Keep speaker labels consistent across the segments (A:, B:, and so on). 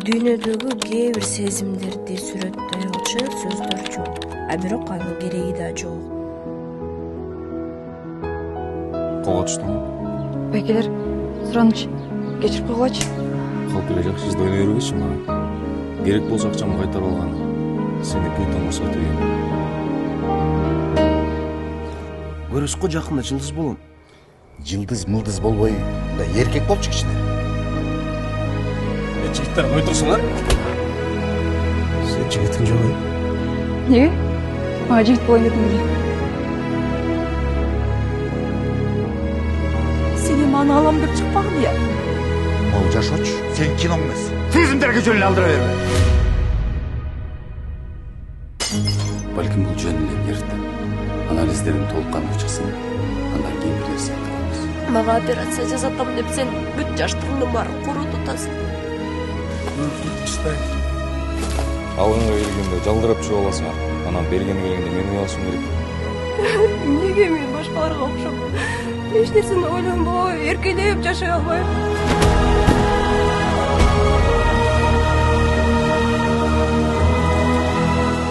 A: Дүйнөдөгү кээ бир сезимдерди сүрөттөөгүчө сөздөр жок, а бирок анын кереги да жок.
B: Колго түштүңбү?
C: Байкелер, сураныч, кечирип койгулачы.
B: Калп эле жакшы изде ойной бербечи мага. Керек болсо акчамды кайтарып алган. Сени Плутон уруксат үйгөн.
D: Көрөсүккө жакында жылдыз болом.
E: Жылдыз-мылдыз болбой, да эркек болчу кичине.
D: Жигиттер кой турсуңар. Сен жигитиң жок.
C: Неге? Мага жигит болайын дедиң беле?
F: Сени маны алам деп чыкпагын я.
E: Ол жашоочу, сен киноң эмес. Фильмдерге жөн эле алдыра берме.
G: Балким бул жөн эле эрте. Анализдерин толук кандуу чыксын, андан кийин бир нерсе айта алабыз.
F: Мага операция жасатам деп сен бүт жаштыгыңды баарын курутуп атасың.
B: Алгынга келгенде жалдырап чыгып аласың. Анан бергени келгенде мени алышың керек.
F: Неге мен башкаларга окшоп эч нерсени ойлонбой, эркелеп жашай албайм?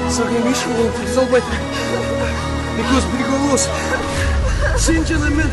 D: Сага еш болуп албайт. Экөөбүз бирге болобуз. Сен жана мен.